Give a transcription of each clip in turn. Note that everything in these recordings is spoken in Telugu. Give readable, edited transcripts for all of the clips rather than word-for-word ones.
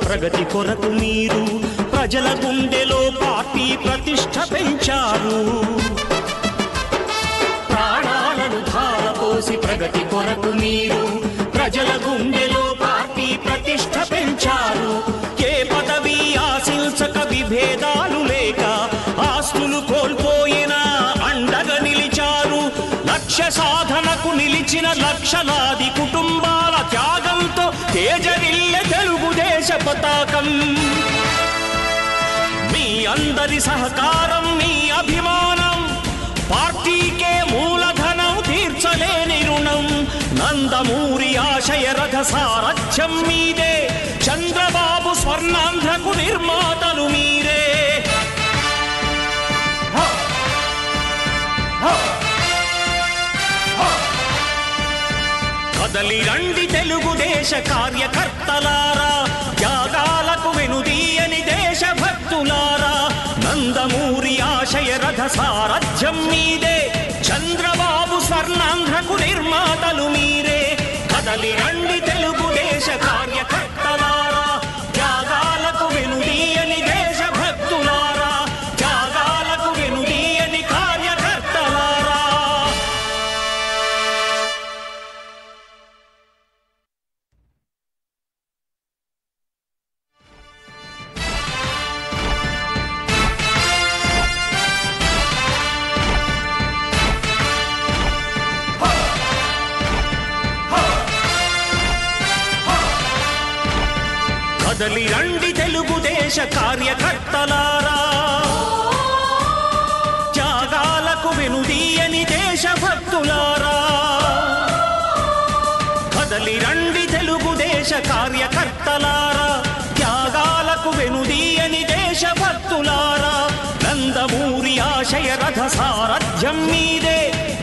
ప్రగతి కొరకు మీరు ప్రజల గుండెలో పార్టీ ప్రతిష్ఠ పెంచారు. ప్రాణాలను ధారపోసి ప్రగతి కొరకు మీరు ప్రజల గుండెలో పార్టీ ప్రతిష్ఠ పెంచారు. ఏ పదవి ఆశించక విభేదాలు లేక ఆస్తులు కోల్పోయినా అండగా నిలిచారు. లక్ష్య సాధనకు నిలిచిన లక్షలాది కుటుంబాల త్యాగంతో తేజరిల్లె తెలుగుదేశ పతాకం. మీ అందరి సహకారం, మీ అభిమానం పార్టీకే మూలధనం, తీర్చలేని రుణం. నందమూరి ఆశయ రథ సారథ్యం మీదే, చంద్రబాబు స్వర్ణాంధ్రకు నిర్మాతలు మీరే. కదలి రండి తెలుగుదేశ కార్యకర్తలారా, త్యాగాలకు వెనుదీయని దేశభక్తులారా. నందమూరి ఆశయ రథ సారథ్యం మీదే, చంద్రబాబు స్వర్ణాంధ్రకు నిర్మాతలు మీరే. కదలి రండి తెలుగుదేశ కార్యకర్తలారా, త్యాగాలకు వెనుదీయని దేశభక్తులారా, త్యాగాలకు వెనుదీయని కార్యకర్తలారా. కదలి రండి తెలుగుదేశ కార్యకర్తలారా, త్యాగాలకు వెనుదీయని దేశభక్తులారా. కదలి రండి తెలుగుదేశ కార్యకర్తలారా, త్యాగాలకు వెనుదీయని దేశభక్తులారా. నందమూరి ఆశయ రథ సారథ్యం మీదే,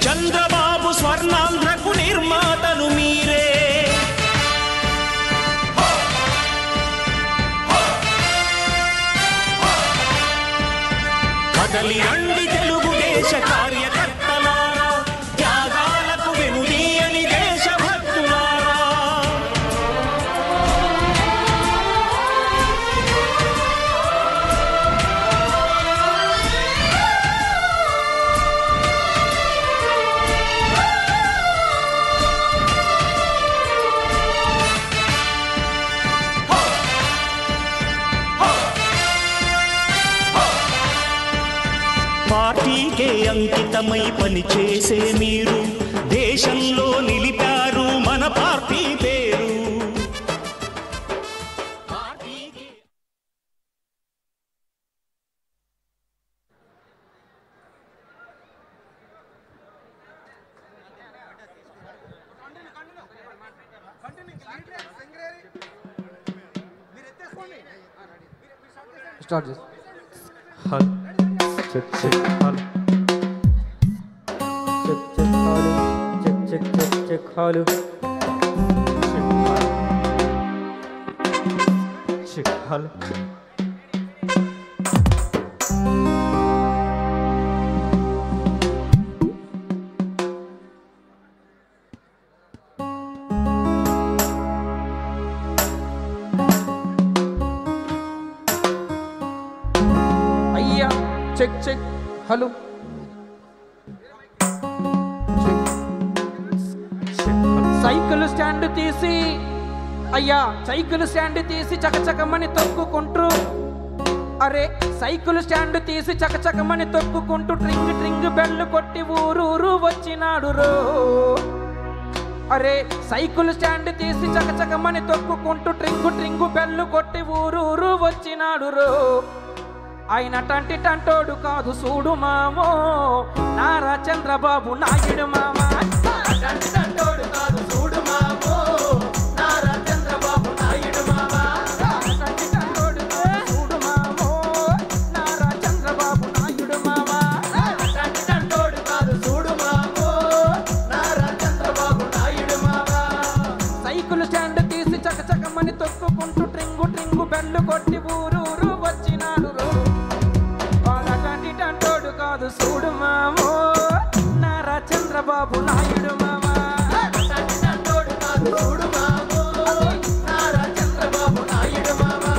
చంద్రబాబు స్వర్ణాంధ్రకు నిర్మాతలు మీరే. కదలి రండి తెలుగుదేశ కార్యకర్తలారా, త్యాగాలకు వెనుదీయని దేశభక్తులారా. పార్టీకే అంకితమై పనిచేసే మీరు దేశంలో నిలిపారు మన పార్టీ పేరు. Start this. Check, check, hello. Check, check, hello. Check, check, check, check, hello. Check, hello. Check, hello. Check, check, hello. Cycle stand తీసి అయ్యా, సైకిల్ స్టాండ్ తీసి చకచకమని తొక్కుకుంటూ, అరే సైకిల్ స్టాండ్ తీసి చకచకమని తొక్కుకుంటూ ట్రింగ్ ట్రింగ్ బెల్లు కొట్టి ఊరూరు వచ్చినాడు రో. అరే సైకిల్ స్టాండ్ తీసి చకచకమని తొక్కుకుంటూ ట్రింగు ట్రింగు బెల్లు కొట్టి ఊరూరు వచ్చినాడు రో. ఆయన టంటి టంటోడు కాదు చూడు మామో, నారా చంద్రబాబు నాయుడు మామా. టంటి టంటోడు కాదు చూడు మామో, నారా చంద్రబాబు నాయుడు మామా. టంటి టంటోడు కాదు చూడు మామో, నారా చంద్రబాబు నాయుడు మామా. టంటి టంటోడు కాదు చూడు మామో, నారా చంద్రబాబు నాయుడు మామా. సైకిల్ స్టాండ్ తీసి చకచకమని తొక్కుకుంటూ ట్రింగు ట్రింగు బెల్లు కొట్టి ఊరూరు వచ్చినాడు రో. కాదు చూడు మామో, నారా చంద్రబాబు నాయుడు మామా. కాదు చూడు మామో, నారా చంద్రబాబు నాయుడు మామా.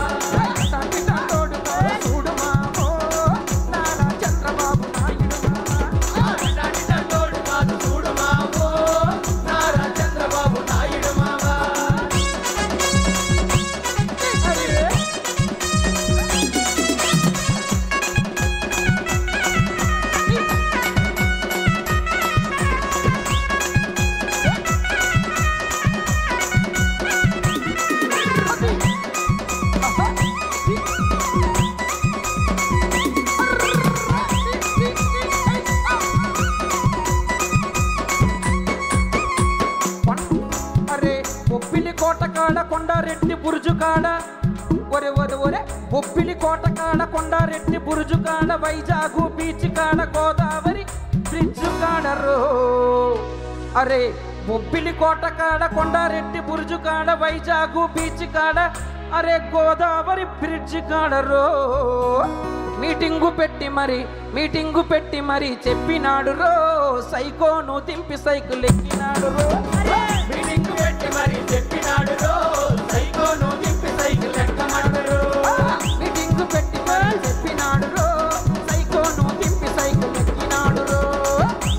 ఒరే బొబ్బిలి కోట కాడ కొండారెడ్డి బురుజు కాడ వైజాగు బీచ్ కాడ గోదావరి బ్రిడ్జ్ కాడరో అరే బొబ్బిలి కోట కాడ కొండారెడ్డి బురుజు కాడ వైజాగు బీచ్ కాడ అరే గోదావరి బ్రిడ్జ్ కాడరో మీటింగు పెట్టి మరి చెప్పినాడు రో సైకోను దింపి సైకిల్ ఎక్కినాడు రో మీటింగు పెట్టి మరి చెప్పినాడు రో సైకోను దింపి సైకిల్ ఎక్కమన్నాడు రో మీటింగు పెట్టి మరి చెప్పినాడు రో సైకోను దింపి సైకిల్ ఎక్కినాడు రో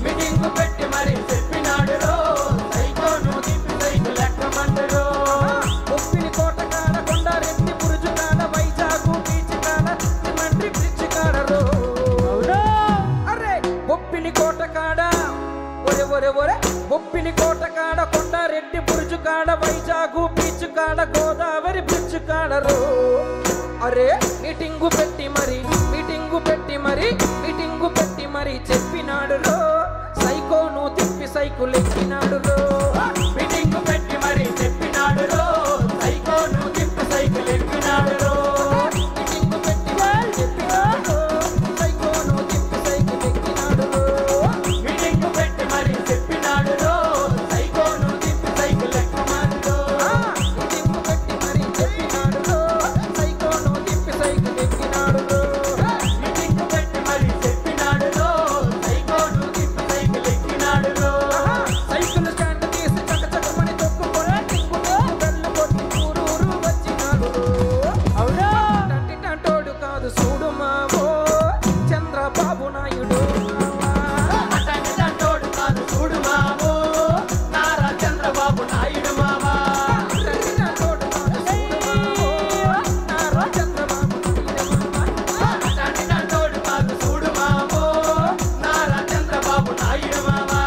మీటింగు పెట్టి మరి చెప్పినాడు రో సైకోను దింపి సైకిల్ ఎక్కమన్నాడు రో బొబ్బిలి కోట కాడ కొండారెడ్డి బురుజు కాడ వైజాగు బీచ్ కాడ సిమెంట్రీ బ్రిడ్జ్ కాడ రో అరే బొబ్బిలి కోట కాడ ఒరే బొబ్బిలి కోట కాడ కొండారెడ్డి బురుజు కాడ వైజాగు బీచ్ కాడ గోదావరి బ్రిడ్జ్ కాడరో అరే మీటింగు పెట్టి మరి చెప్పినాడు రో సైకోను తిప్పి సైకిల్ ఎక్కినాడు రో మీటింగు పెట్టి మరి చెప్పినాడు రో సైకోను తిప్పి సైకిల్ ఎక్కినాడు రో మీటింగు పెట్టి మరి చెప్పినాడు సైకోను తిప్పి సైకిల్ ఎక్కినాడు రో మీటింగు పెట్టి మరి చెప్పినాడు రో సైకోను తిప్పి సైకిల్ ఎక్కమన్నాడు రో మీటింగు పెట్టి మరి చెప్పినాడు రో సైకోను తిప్పి సైకిల్ ఎక్కినాడు రో మీటింగు పెట్టి మరి చెప్పినాడు రో సైకోను తిప్పి సైకిల్ ఎక్కినాడు రో సైకిల్ స్టాండ్ తీసి చకచకమని తొక్కుకొని టింగులో బెల్లు కొట్టి ఊరూరు వచ్చినాడు అవునా టంటోడు కాదు చూడు మావో చంద్రబాబు నాయుడు టంటోడు కాదు చూడు మావో నారా చంద్రబాబు నాయుడు మావా టంటోడు కాదు చూడు మావో నారా చంద్రబాబు నాయుడు మావా టంటోడు కాదు చూడు మావో నారా చంద్రబాబు నాయుడు మావా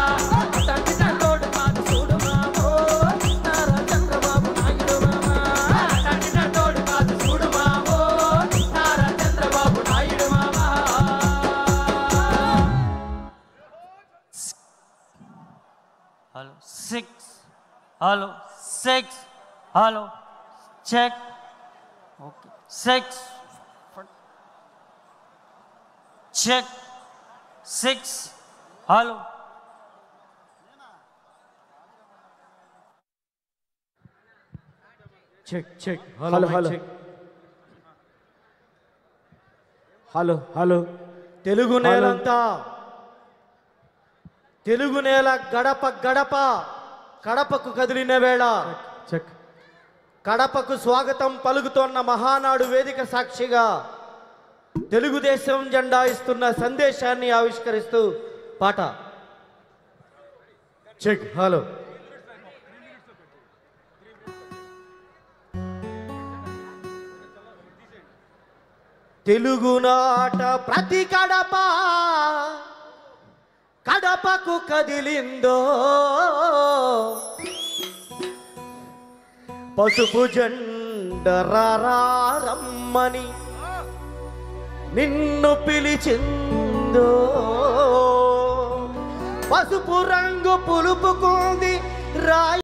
టంటోడు కాదు చూడు మావో నారా చంద్రబాబు నాయుడు మావా టంటోడు కాదు చూడు మావో నారా చంద్రబాబు నాయుడు మావా Hello, 6. Hello, 6. Hello, check. Okay, 6. Check. 6. Hello. Check hello Telugu నేలంతా తెలుగు నేల గడప కడపకు కదిలిన వేళ కడపకు స్వాగతం పలుకుతోన్న మహానాడు వేదిక సాక్షిగా తెలుగుదేశం జెండా ఇస్తున్న సందేశాన్ని ఆవిష్కరిస్తూ పాట చెక్ హలో తెలుగునాట ప్రతి కడపకు కదిలిందో పసుపు జెండరమ్మని నిన్ను పిలిచిందో పసుపు రంగు పులుపుకుంది రాయి